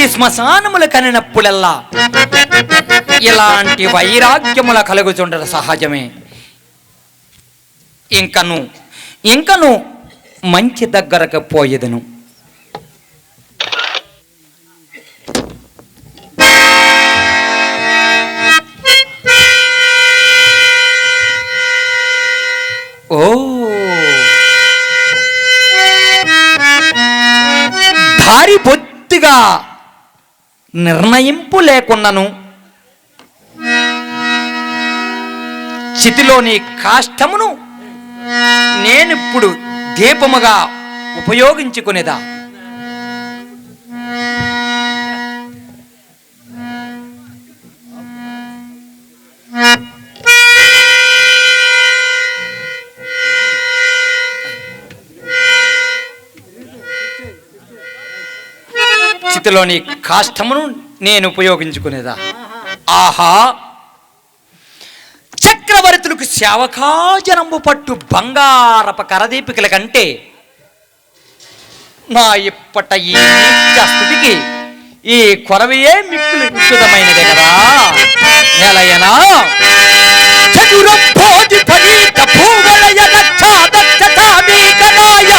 ఇట్టి శ్మశానములు కనినప్పుడల్లా ఇలాంటి వైరాగ్యముల కలుగుచుండదు సహజమే. ఇంకను మంచి దగ్గరకు పోయేదను. ఓ దారి బొత్తిగా నిర్ణయింపు లేకున్నను చితిలోని కాష్టమును నేనిప్పుడు దీపముగా ఉపయోగించుకునేదా. చితిలోని కాష్టమును నేను ఉపయోగించుకునేదా. ఆహా, చక్రవర్తులకు శావకాజనంబు పట్టు బంగారప కరదీపికల కంటే నా ఇప్పట ఈ స్థితికి ఈ కొరవయే మిక్కులు విస్తృతమైనదే కదా. నెలయనా చతురపోది ఫలిత భూవలయ రక్షాదక్షతామీకరాయ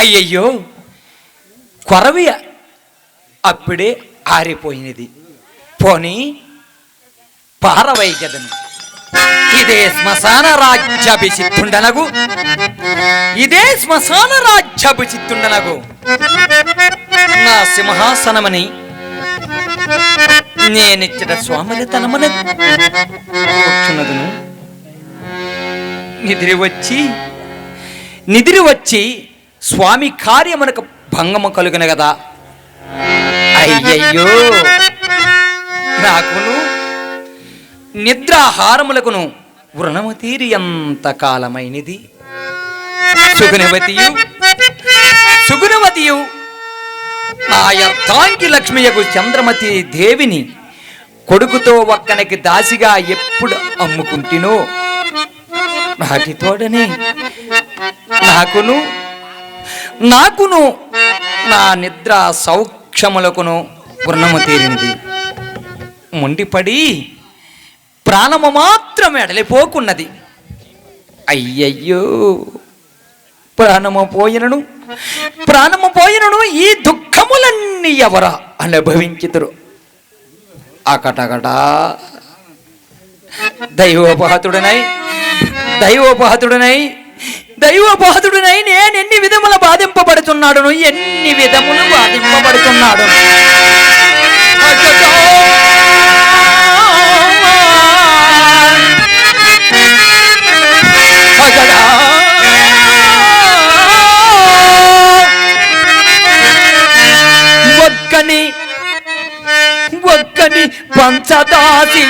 అయ్యయ్యో, కొరవి అప్పుడే ఆరిపోయినది. పోనీ పారవైగదను. ఇదే శ్మశాన రాజ్యాభిషిత్తుండనగు, ఇదే శ్మశాన రాజ్యాభిషిత్తుండనగు నా సింహాసనమని నేనిచ్చట స్వామిని తనమన కూర్చున్నదును. నిద్రి వచ్చి స్వామి కార్యమునకు భంగము కలుగును కదా. అయ్యయ్యో, నాకును నిద్రాహారములకును వృణము తీరి ఎంత కాలమైనది. సుగుణవతియు నా అర్థాంగి లక్ష్మియకు చంద్రమతి దేవిని కొడుకుతో ఒక్కనికి దాసిగా ఎప్పుడు అమ్ముకుంటినో నాటి తోడనే నాకును నా నిద్ర సౌఖ్యములకును వృణము తీరినది. ముండిపడి ప్రాణము మాత్రం ఎడలిపోకున్నది. అయ్యయ్యో, ప్రాణము పోయినను ఈ దుఃఖములన్నీ ఎవర అనుభవించుదురు. అకటకట దైవోపహతుడనై నేను ఎన్ని విధముల బాధింపబడుతున్నాడును, ఎన్ని విధములు బాధింపబడుతున్నాడు. ఒక్కని పంచదాసి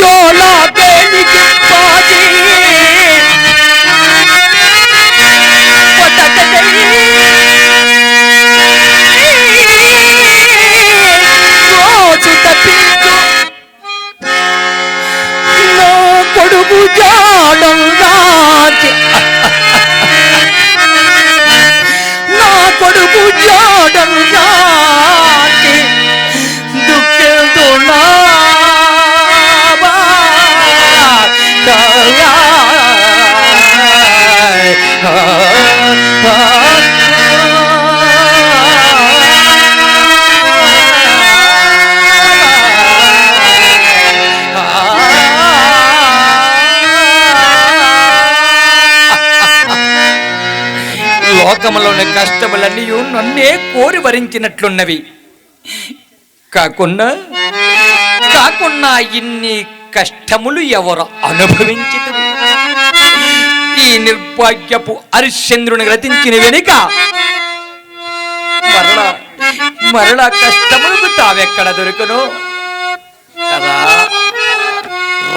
జోల బేలికి పాది రోజు తప్పించు నా కొడుకు జాడం రాజ నా కొడుకు జాడం రాజి దుఃఖితున్నా లోకములోని కష్టములన్నీ నన్నే కోరి వరించినట్లున్నవి. కాకున్నా ఇన్ని కష్టములు ఎవరు అనుభవించితే ఈ నిర్భాగ్యపు హరిశ్చంద్రుని రచించిన వెనుక మరలా కష్టములకు తావెక్కడ దొరుకును కదా.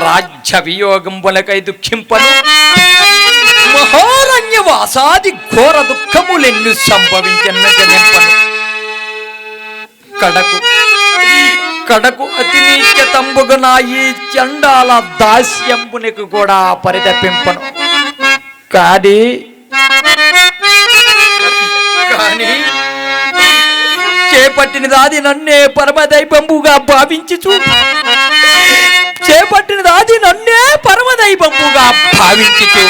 రాజ్య వియోగంబులకై దుఃఖింపను, మహారణ్యవాసాది ఘోర దుఃఖములెన్ను సంభవించన్న జనింపను. కడకు అతి నీచతంబుగా నా ఈ చండాల దాస్యంబునికి కూడా పరితపింపను. కానీ చేపట్టిన దాది నన్నే పరమదైవంబుగా భావించుచు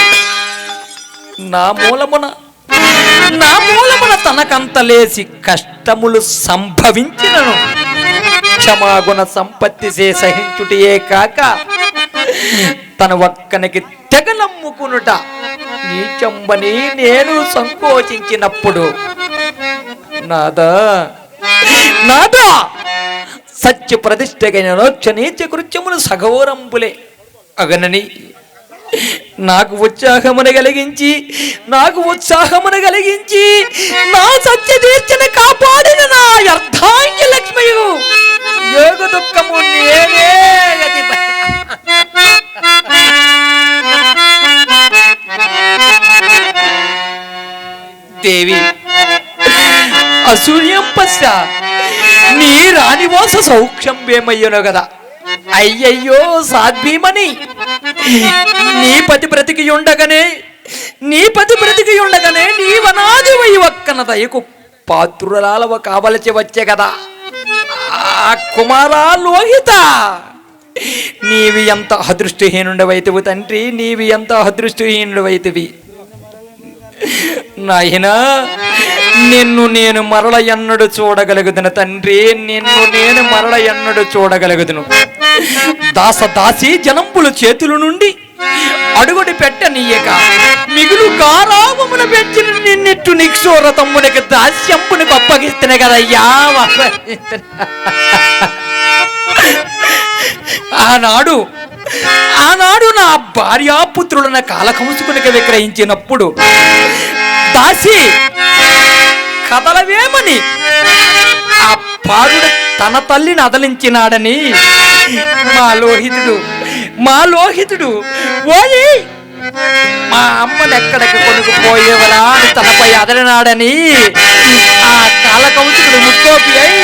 నా మూలమున తనకంతలేసి కష్టములు సంభవించినను క్షమాగుణ సంపత్తి సహించుటయే కాక తన ఒక్కనికి తెగ నమ్ముకునుట నీచంబని నేను సంకోచించినప్పుడు నాదా సత్య ప్రతిష్టగైన నోక్ష నీచ కృత్యములు సఘోరంబులే అగనని నాకు ఉత్సాహమును కలిగించి నా సత్య దీర్చన కాపాడిన నా అర్ధాంగి లక్ష్మయు యోగ దుఃఖము నేనే దేవి అసూర్యం పశ్చ నీ రాణివాస సౌఖ్యం వేమయ్యను కదా. అయ్యయ్యో సాధ్వీమని నీ పతి బ్రతికి ఉండగానే నీ వనాది వై ఒక్కన దయకు పాత్రురాలవ కావలసి వచ్చే కదా. ఆ కుమారా లోహిత నీవి ఎంత అదృష్టహీనుడవైతివి తండ్రి, నీవి ఎంత అదృష్టహీనుడవైతివి నాయనా. నిన్ను నేను మరల ఎన్నడు చూడగలుగుదును తండ్రి, చూడగలుగుదును. దాసీ జనంబుల చేతుల నుండి అడుగుడి పెట్టనీయక మిగులు గారావమున పెంచిన నిన్నెట్టు నిక్షోర తమ్మునికి దాస్యంపునికి అప్పగిస్తేనే కదయ్యా. ఆనాడు నా భార్యాపుత్రులన కాలకంసుకునికి విక్రయించినప్పుడు దాసి కదలవేమని ఆ పారుడు తన తల్లిని అదలించినాడని మా లోహితుడు ఓయి మా అమ్మను ఎక్కడికి కొనుక్కుపోయేవరా అని తనపై అదలినాడని ఆ కాలకంసుకుడు ముక్కోపి అయి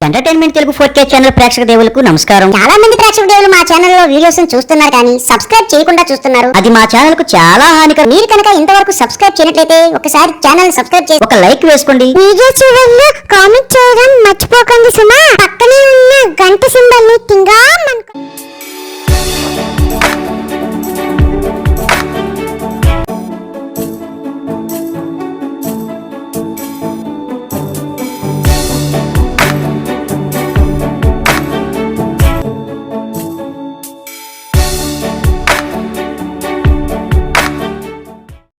ఎంటర్టైన్మెంట్ తెలుగు 4K ఛానల్ ప్రేక్షక దేవులకు నమస్కారం. చాలా మంది ప్రేక్షక దేవులు మా ఛానల్ లో వీడియోస్ చూస్తున్నారు కానీ సబ్స్క్రైబ్ చేయకుండా చూస్తున్నారు. అది మా ఛానల్ కు చాలా హానికరం. మీరు కనుక ఇంతవరకు సబ్స్క్రైబ్ చేయనట్లయితే ఒకసారి ఛానల్ సబ్స్క్రైబ్ చేసి ఒక లైక్ వేసుకోండి. వీడియో చివరిలో కామెంట్ చేయడం మర్చిపోకండి సుమా. పక్కనే ఉన్న గంట సింబల్ ని టింగా